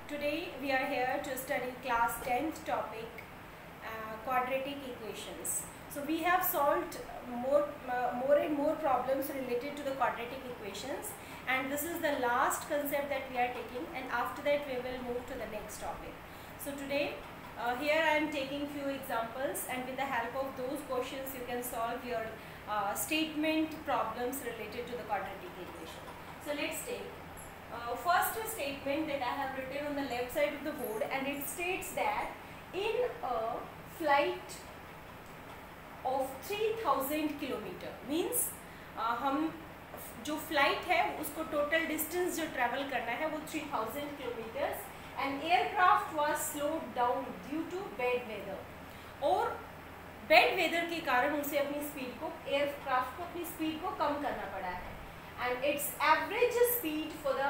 Today we are here to study class 10th topic, quadratic equations. So we have solved more and more problems related to the quadratic equations, and this is the last concept that we are taking, and after that we will move to the next topic. So today here I am taking few examples, and with the help of those questions you can solve your statement problems related to the quadratic equation. So let's take first statement that I have written on the left side of the board, and it states that in a flight of 3000 kilometre means हम जो flight है उसको total distance जो travel करना है वो 3000 kilometres, and aircraft was slowed down due to bad weather, और bad weather के कारण उसे अपनी स्पीड को एयरक्राफ्ट को अपनी स्पीड को कम करना पड़ा है, and its average speed for the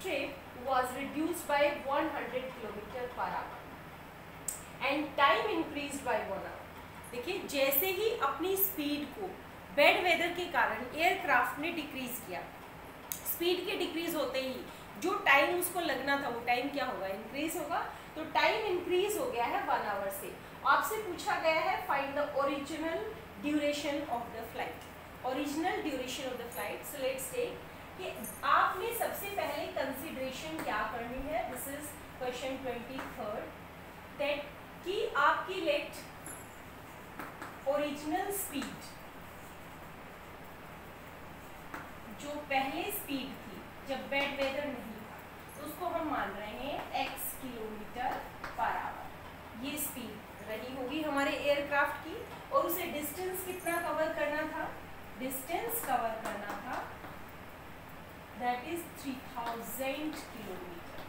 trip was reduced by 100 km/h and time increased by 1 hour. देखिए जैसे ही अपनी स्पीड को बैड वेदर के कारण एयरक्राफ्ट ने डिक्रीज किया, स्पीड के डिक्रीज होते ही जो टाइम उसको लगना था वो टाइम क्या होगा, इंक्रीज होगा. तो टाइम इंक्रीज हो गया है 1 आवर से. आपसे पूछा गया है find the original duration of the flight. Original duration of the flight. So let's take कि आपने सबसे पहले कंसिडरेशन क्या करनी है. This is question 23rd, that कि आपकी लेट ओरिजिनल स्पीड जो पहले स्पीड थी जब बैड वेदर नहीं था, तो उसको हम मान रहे हैं x km/h. ये स्पीड रही होगी हमारे एयरक्राफ्ट की, और उसे डिस्टेंस कितना कवर करना था, डिस्टेंस कवर करना था दैट इज 3000 किलोमीटर.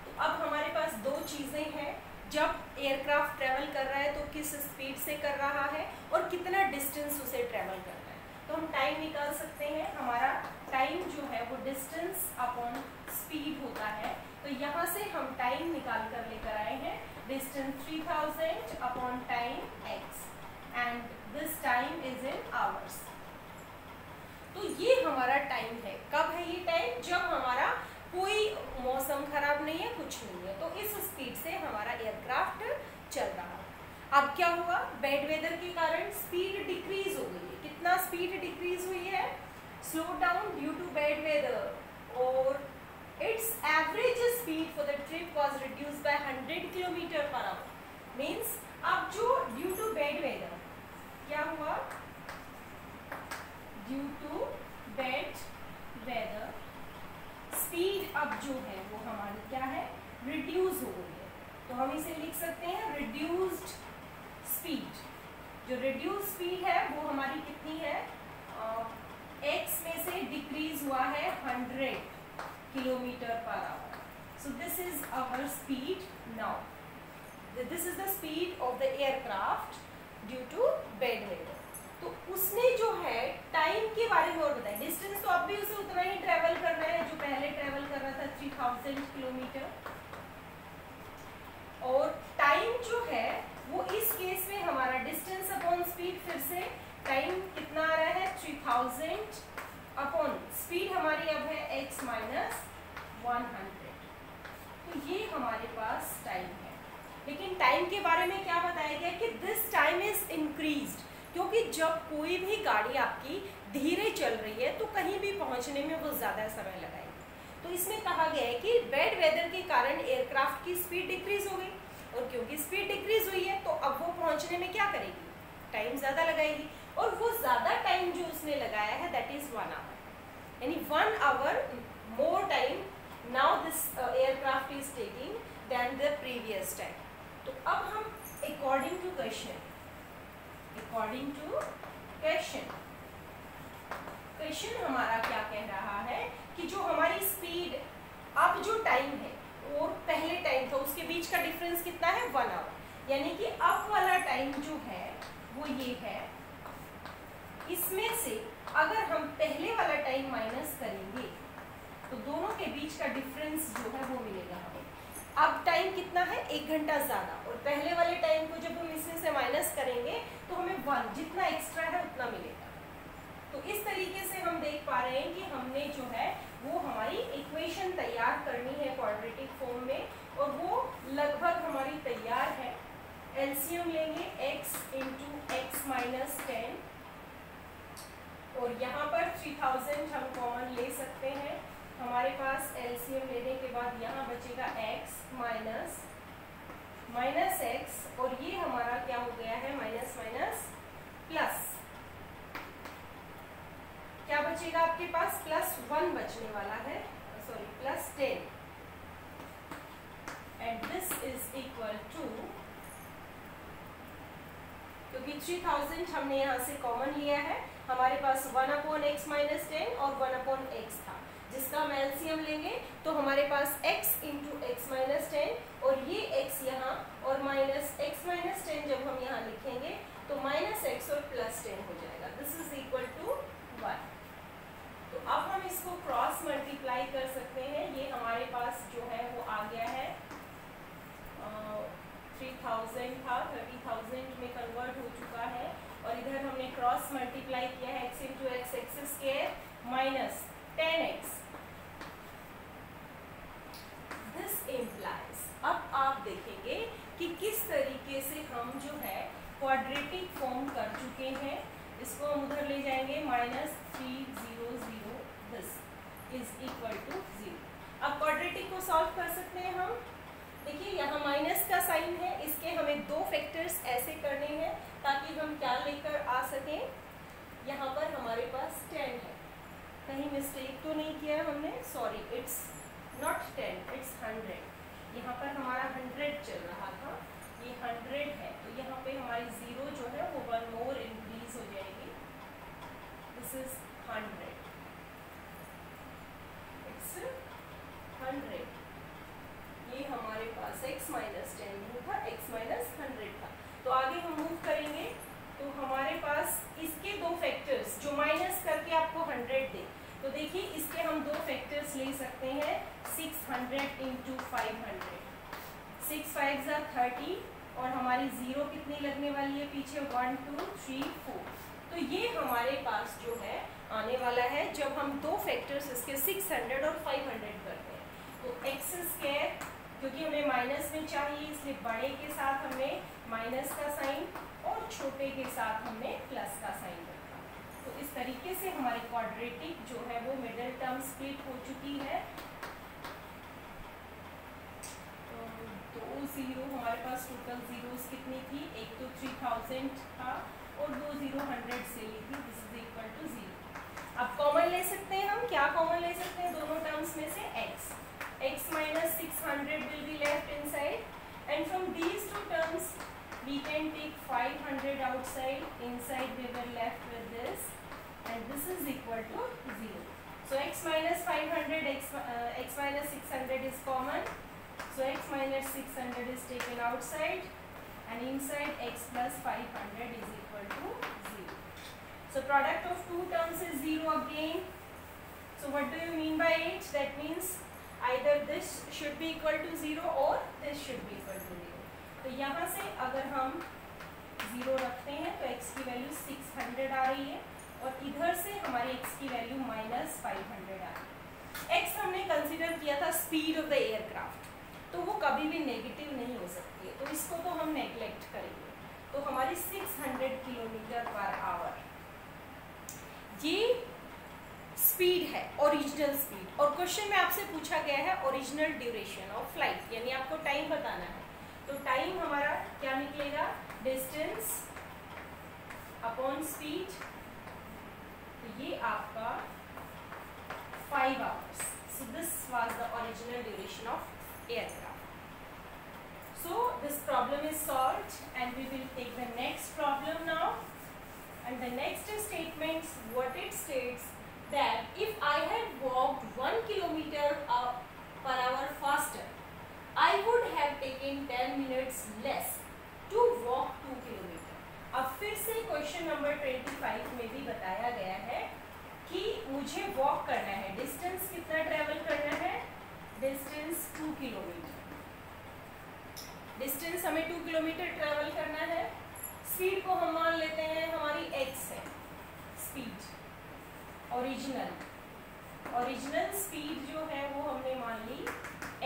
तो अब हमारे पास दो चीजें हैं, जब एयरक्राफ्ट ट्रेवल कर रहा है तो किस स्पीड से कर रहा है और कितना डिस्टेंस उसे ट्रेवल करना है. तो हम टाइम निकाल सकते हैं. हमारा टाइम जो है वो डिस्टेंस अपॉन स्पीड होता है, तो यहाँ से हम टाइम निकाल कर लेकर आए हैं. Distance 3000 upon time x, and this time is in hours. तो ये हमारा टाइम है. कब है ये टाइम? जब हमारा कोई मौसम खराब नहीं है, कुछ नहीं है, तो इस स्पीड से हमारा एयरक्राफ्ट चल रहा है. अब क्या हुआ, बैड वेदर के कारण स्पीड डिक्रीज हो गई है. कितना स्पीड डिक्रीज हुई है? Slow down due to bad weather, और its average speed for the trip was reduced by 100 km/h. Means अब जो ड्यू टू बैड वेदर क्या हुआ, due to bad weather speed अब जो है वो हमारी क्या है, रिड्यूस हो गई है. तो हम इसे लिख सकते हैं रिड्यूस्ड स्पीड. जो रिड्यूस स्पीड है वो हमारी कितनी है, x में से डिक्रीज हुआ है 100 km/h. So this is our speed now. This is the speed of the aircraft due to bad weather. तो उसने जो है टाइम के बारे में और बताया. डिस्टेंस तो अब भी उसे उतना ही ट्रेवल करना है जो पहले ट्रेवल कर रहा था 3000 किलोमीटर, और टाइम जो है वो इस केस में हमारा डिस्टेंस अपॉन स्पीड, फिर से टाइम कितना आ रहा है 3000 अपॉन स्पीड हमारी अब है x - 100. तो ये हमारे पास टाइम है. लेकिन टाइम के बारे में क्या बताया गया कि दिस टाइम इज इंक्रीज्ड, क्योंकि जब कोई भी गाड़ी आपकी धीरे चल रही है तो कहीं भी पहुंचने में वो ज़्यादा समय लगाएगी. तो इसमें कहा गया है कि बैड वेदर के कारण एयरक्राफ्ट की स्पीड डिक्रीज हो गई, और क्योंकि स्पीड डिक्रीज हुई है तो अब वो पहुंचने में क्या करेगी, टाइम ज़्यादा लगाएगी, और वो ज़्यादा टाइम जो उसने लगाया है दैट इज़ 1 आवर, यानी 1 hour more time now this aircraft is taking then the previous time. तो अब हम अकॉर्डिंग टू क्वेश्चन हमारा क्या कह रहा है कि जो हमारी स्पीड अब जो टाइम है और पहले टाइम था उसके बीच का डिफरेंस कितना है, 1 आवर. यानी कि अब वाला टाइम जो है वो ये है. इसमें से अगर हम पहले वाला टाइम माइनस करेंगे तो दोनों के बीच का डिफरेंस जो है वो मिलेगा हमें. अब टाइम कितना है, 1 घंटा ज़्यादा, और पहले वाले टाइम को जब हम इसमें से माइनस करेंगे तो हमें 1 जितना एक्स्ट्रा है उतना मिलेगा. तो इस तरीके से हम देख पा रहे हैं कि हमने जो है वो हमारी इक्वेशन तैयार करनी और यहाँ पर 3000 हम कॉमन ले सकते हैं। हमारे पास एलसीएम लेने के बाद यहाँ बचेगा x माइनस x, और ये हमारा क्या हो गया है, माइनस माइनस प्लस, क्या बचेगा आपके पास, +1 बचने वाला है, sorry +10, and this is equal to, क्योंकि 3000 हमने यहाँ से कॉमन लिया है, हमारे पास 1/x माइनस 10 और 1/x था, जिसका हम एलसीएम लेंगे तो हमारे पास x इंटू एक्स माइनस 10 और ये x यहाँ और माइनस x माइनस 10 जब हम यहाँ लिखेंगे तो -x और +10 हो जाएगा। This is equal to 1। तो अब हम इसको क्रॉस मल्टीप्लाई कर सकते हैं। ये हमारे पास जो है वो आ गया है 3000 था, 30,000 में कन्वर्ट हो चुका है, और इधर हमने क्रॉस मल्टीप्लाई किया है x into x square minus 10x। This implies, अब आप देखेंगे कि किस तरीके से हम जो है क्वाड्रेटिक फॉर्म कर चुके हैं। इसको हम उधर ले जाएंगे, -300, दिस इज इक्वल टू 0। अब क्वाड्रेटिक को सॉल्व कर सकते हैं हम। देखिए यहाँ माइनस का साइन है, इसके हमें 2 फैक्टर्स ऐसे करने हैं ताकि हम क्या लेकर आ सकें। यहाँ पर हमारे पास 10 है, कहीं मिस्टेक तो नहीं किया हमने, सॉरी इट्स नॉट 10, इट्स 100। यहाँ पर हमारा 100 चल रहा था, ये 100 है, तो यहाँ पे हमारी 0 जो है वो 1 मोर इंक्रीज हो जाएगी। This is 100, it's 100। ये हमारे पास x माइनस 10 नहीं था, x माइनस 100 था। तो आगे हम मूव करेंगे तो हमारे पास इसके 2 फैक्टर्स जो माइनस करके आपको 100 दे, तो देखिए इसके हम 2 फैक्टर्स ले सकते हैं, 600 इंटू 500, 6 5 जा 30, और हमारी 0 कितनी लगने वाली है पीछे, 1 2 3 4। तो ये हमारे पास जो है आने वाला है जब हम 2 फैक्टर्स इसके 600 और 500 करते हैं। तो एक्स स्क्वायर, क्योंकि हमें माइनस में चाहिए इसलिए बड़े के साथ हमने माइनस का साइन और छोटे के साथ हमने प्लस का साइन रखा। तो इस तरीके से हमारी क्वाड्रेटिक जो है वो मिडिल टर्म स्प्लिट हो चुकी है। तो 2 0 हमारे पास टोटल जीरोस कितनी थी, एक तो 3000 था और 2 0 100 से ली थी, दिस इज इक्वल टू 0। अब कॉमन ले सकते हैं हम, क्या कॉमन ले सकते हैं दोनों टर्म्स में से, x minus 600 will be left inside, and from these 2 terms we can take 500 outside, inside we were left with this, and this is equal to 0. So x minus 500, x minus 600 is common, so x minus 600 is taken outside, and inside x plus 500 is equal to 0. So product of 2 terms is 0 again. So what do you mean by it? That means either this should be equal to 0 or this should be equal to 0. तो यहाँ से अगर हम 0 रखते हैं तो x की value 600 आ रही है, और इधर से हमारी x की वैल्यू -500 आ रही है। x हमने कंसीडर किया था स्पीड ऑफ द एयरक्राफ्ट, तो वो कभी भी नेगेटिव नहीं हो सकती है, तो इसको तो हम नेग्लेक्ट करेंगे। तो हमारी 600 किलोमीटर पर आवर ये स्पीड है, ओरिजिनल स्पीड, और क्वेश्चन में आपसे पूछा गया है ओरिजिनल ड्यूरेशन ऑफ फ्लाइट, यानी आपको टाइम बताना है। तो टाइम हमारा क्या निकलेगा, डिस्टेंस अपॉन स्पीड, तो ये आपका 5 hours. So this was the original duration of aircraft. So this problem is solved and we will take the next problem now, and the next statement what it states that if I had walked 1 kilometer per hour faster, I would have taken 10 minutes less to walk 2 kilometer. अब फिर से question number 25 में भी बताया गया है कि मुझे वॉक करना है, डिस्टेंस कितना ट्रेवल करना है, डिस्टेंस 2 किलोमीटर, डिस्टेंस हमें 2 किलोमीटर ट्रेवल करना है। स्पीड को हम मान लेते हैं हमारी x है, स्पीड ओरिजिनल स्पीड जो है वो हमने मान ली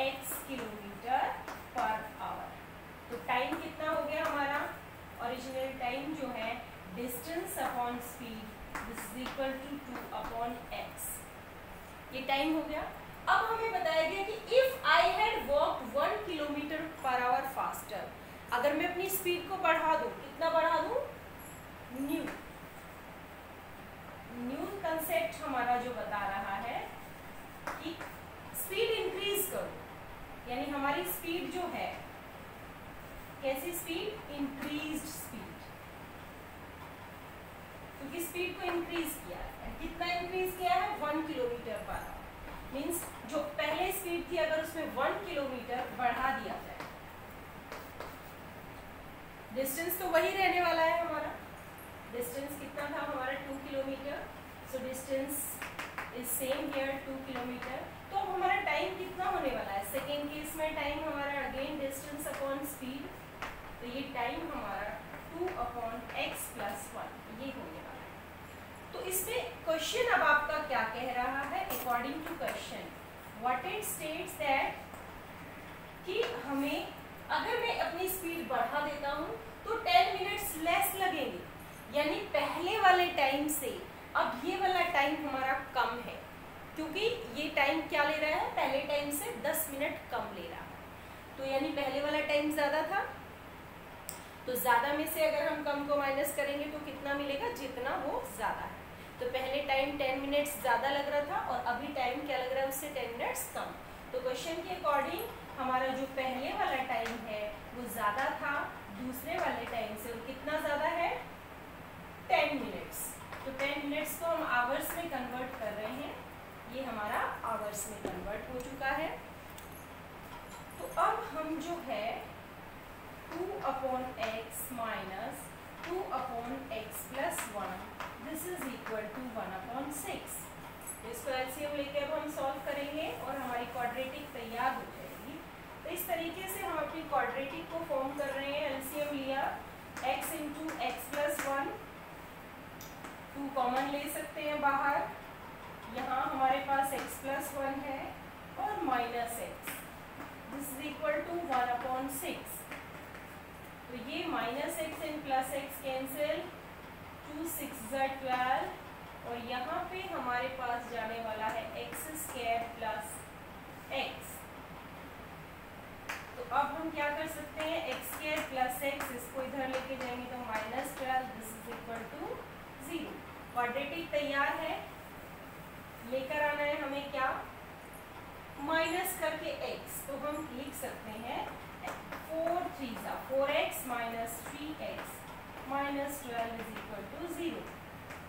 x किलोमीटर पर आवर। तो टाइम कितना हो गया हमारा, ओरिजिनल टाइम जो है distance upon speed, this is equal to हो गया। अब हमें बताया गया कि if I had walked 1 kilometre per hour faster, अगर मैं अपनी स्पीड को बढ़ा दूं, कितना बढ़ा दूं, न्यू कंसेप्ट हमारा जो बता रहा है कि स्पीड इंक्रीज करो, यानी हमारी स्पीड जो है, कैसी स्पीड, इंक्रीज्ड स्पीड, क्योंकि स्पीड को इंक्रीज किया है। कितना इंक्रीज किया है, 1 किलोमीटर पर आवर, मीन्स जो पहले स्पीड थी अगर उसमें 1 किलोमीटर बढ़ा दिया जाए, डिस्टेंस तो वही रहने वाला है हमारा, डिस्टेंस कितना था हमारा 2 kilometre, so distance is same here 2 kilometre. तो अब हमारा टाइम कितना होने वाला है, सेकेंड केस में टाइम हमारा अगेन डिस्टेंस अपॉन स्पीड, तो ये टाइम हमारा 2/x + 1 ये होने वाला है। तो इसमें क्वेश्चन अब आपका क्या कह रहा है, according to question what it states that कि हमें अगर मैं अपनी स्पीड बढ़ा देता हूँ तो 10 मिनट्स लेस लगेंगे, यानी पहले वाले टाइम से अब ये वाला टाइम हमारा कम है, क्योंकि ये टाइम क्या ले रहा है, पहले टाइम से 10 मिनट कम ले रहा है। तो यानी पहले वाला टाइम ज़्यादा था, तो ज़्यादा में से अगर हम कम को माइनस करेंगे तो कितना मिलेगा, जितना वो ज़्यादा है। तो पहले टाइम 10 मिनट्स ज़्यादा लग रहा था और अभी टाइम क्या लग रहा है, उससे 10 मिनट्स कम। तो क्वेश्चन के अकॉर्डिंग हमारा जो पहले वाला टाइम है वो ज़्यादा था दूसरे वाले टाइम से, और कितना ज़्यादा है, 10 मिनट्स। तो 10 मिनट्स को हम आवर्स में कन्वर्ट कर रहे हैं, ये हमारा आवर्स में कन्वर्ट हो चुका है। तो अब हम जो है 2/x minus 2/x + 1 this is equal to 1/6। इसको एलसीएम लेके अब हम सॉल्व करेंगे और हमारी क्वाड्रेटिक तैयार हो जाएगी। तो इस तरीके से हम अपनी क्वाड्रेटिक को फॉर्म कर रहे हैं। एलसीएम लिया x × x + 1, 2 कॉमन ले सकते हैं बाहर, यहाँ हमारे पास x + 1 है और -x, this is equal to 1/6। तो ये -x एंड +x कैंसिल, 2 × 6 = 12, और यहाँ पे हमारे पास जाने वाला है x² + x। तो अब हम क्या कर सकते हैं, x² + x, इसको इधर लेके जाएंगे तो -12, this is equal to 0। Quadratic तैयार है, लेकर आना है हमें क्या, माइनस करके x, तो हम लिख सकते हैं 4 × 3 = 4x - 3x - 12 is equal to 0।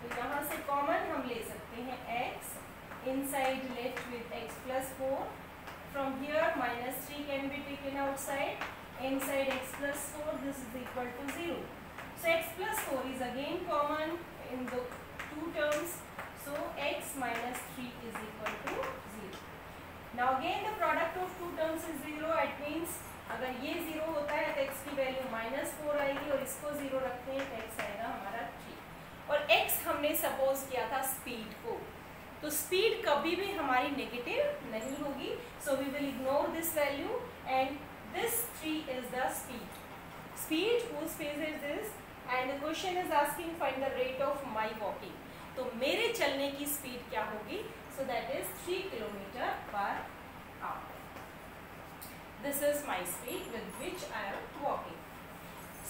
तो यहाँ से कॉमन हम ले सकते हैं x, inside left with x + 4, from here -3 can be taken outside, inside x + 4, this is equal to 0। So x + 4 is again common in the two terms, so x - 3 is equal to 0. Now again the product of two terms is 0. It means अगर ये 0 होता है तो x की value -4 आएगी, और इसको 0 रखते हैं तो x आएगा हमारा 3। और x हमने सपोज किया था स्पीड को, तो स्पीड कभी भी हमारी नेगेटिव नहीं होगी, so we will ignore this value and this 3 is the speed whose phase is this, and the question is asking find the rate of my walking। तो मेरे चलने की स्पीड क्या होगी, so that is 3 km/h। This is my speed with which I am walking।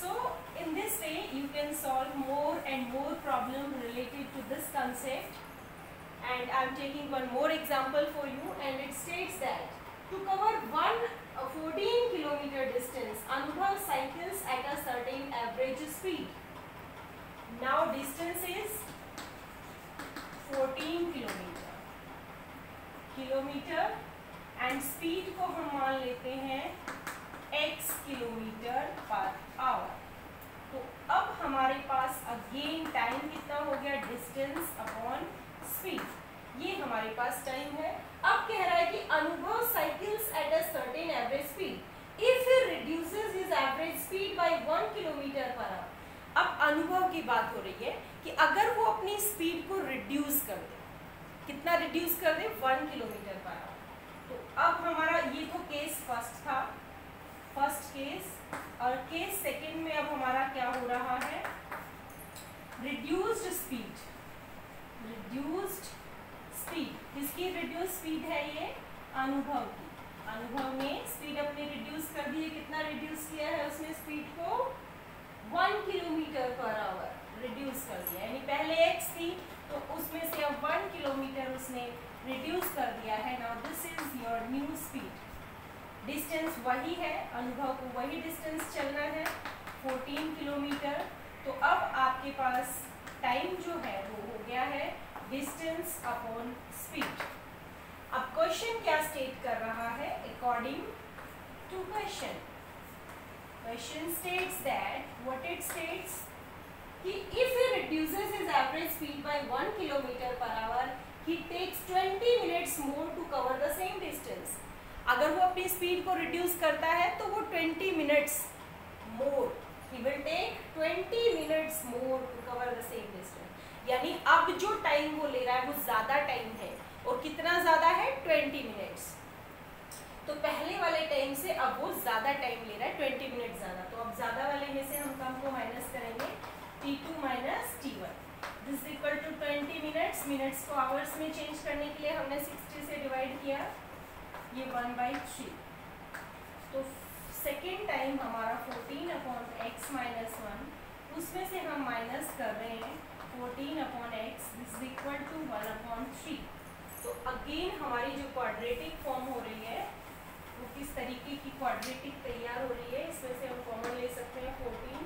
So in this way you can solve more and more problem related to this concept, and I am taking one more example for you, and it states that to cover 14 kilometer distance, Anubhav cycles at a certain average speed। Now distance is 14 kilometre and speed को हम मान लेते हैं x km/h। तो अब हमारे पास again time कितना हो गया, डिस्टेंस अपॉन स्पीड, ये हमारे पास टाइम है। अब कह रहा है कि अनुभव cycles at a certain average speed if he reduces his average speed bye 1 km/h। अब अनुभव की बात हो रही है कि अगर वो अपनी स्पीड को रिड्यूस कर दे, कितना रिड्यूस कर दे, 1 km/h। तो अब हमारा ये तो केस फर्स्ट था, फर्स्ट केस, और केस सेकंड में अब हमारा क्या हो रहा है, रिड्यूस्ड स्पीड किसकी रिड्यूस स्पीड है ये? अनुभव की। अनुभव ने स्पीड अपनी रिड्यूस कर दी है। कितना रिड्यूस किया है उसने स्पीड को? 1 किलोमीटर पर आवर रिड्यूस कर दिया। यानी पहले x थी तो उसमें से अब 1 किलोमीटर उसने रिड्यूस कर दिया है। Now this is your new speed. Distance वही है, अनुभव को वही डिस्टेंस चलना है 14 किलोमीटर। तो अब आपके पास टाइम जो है वो हो गया है डिस्टेंस अपॉन स्पीड। अब क्वेश्चन क्या स्टेट कर रहा है? According to question states that what it states कि if he reduces his average speed by 1 kilometer per hour he takes 20 minutes more to cover the same distance। अगर वो अपनी speed को रिड्यूस करता है तो वो 20 minutes more, he will take 20 minutes more to cover the same distance. यानी अब जो टाइम वो ले रहा है वो ज़्यादा टाइम है। और कितना ज़्यादा है? 20 मिनट्स। तो पहले वाले टाइम से अब वो ज़्यादा टाइम ले रहा है, 20 मिनट ज़्यादा। तो अब ज़्यादा वाले में से हम कम को माइनस करेंगे, t2 minus t1 this equal to 20 minutes. Minutes को आवर्स में चेंज करने के लिए हमने 60 से डिवाइड किया, ये 1/3। तो सेकेंड टाइम हमारा 14 अपॉन एक्स माइनस 1, उसमें से हम माइनस कर रहे हैं 14 upon x this equal to 1/3। तो अगेन हमारी जो क्वाड्रेटिक फॉर्म हो रही है वो किस तरीके की क्वाड्रेटिक तैयार हो रही है? इसमें से हम कॉमन ले सकते हैं 14,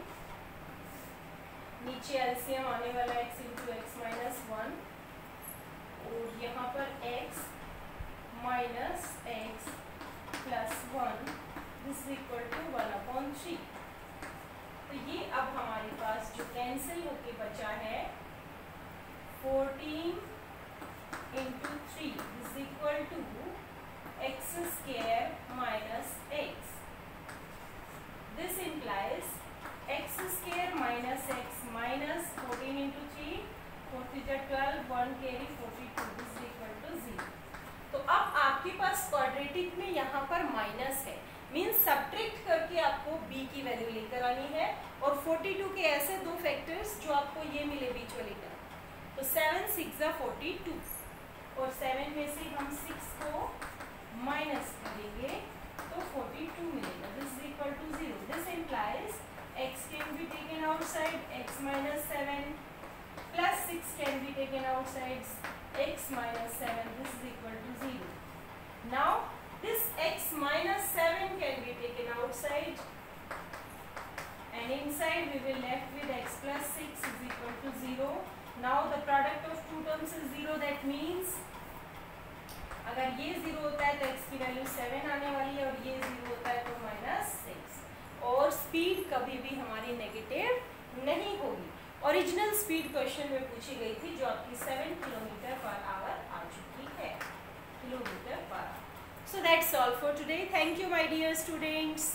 नीचे एलसीएम आने वाला x इंटू एक्स माइनस 1 और यहाँ पर x minus x plus 1 this equal to 1/3। तो ये अब हमारे पास जो कैंसिल होके बचा है 14 into 3 this equal to x square minus x. This implies x square minus x minus 14 into 3 4 3 12 1 carry 42 this equal to 0। तो अब आपके पास क्वाड्रेटिक में यहाँ पर माइनस है, मीन्स सब्ट्रैक्ट करके आपको b की वैल्यू लेकर आनी है। और 42 के ऐसे दो फैक्टर्स जो आपको ये मिले बीच वाले टर्म। तो 7 6 42 और 7 में से हम 6 को माइनस करेंगे तो 42 मिलेगा this is equal to 0। This implies x can be taken outside x minus 7 plus 6 can be taken outside x minus 7 this is equal to 0. Now this x minus 7 can be taken outside and inside we will left with x plus 6 is equal to 0. Now the product of two terms is 0, that means अगर ये 0 होता है तो x की value 7 आने वाली है और ये 0 होता है तो माइनस 6। और स्पीड कभी भी हमारी नेगेटिव नहीं होगी। ओरिजिनल स्पीड क्वेश्चन में पूछी गई थी जो आपकी 7 किलोमीटर पर आवर आ चुकी है, kilometre per hour. So that's all for today. Thank you my dear students.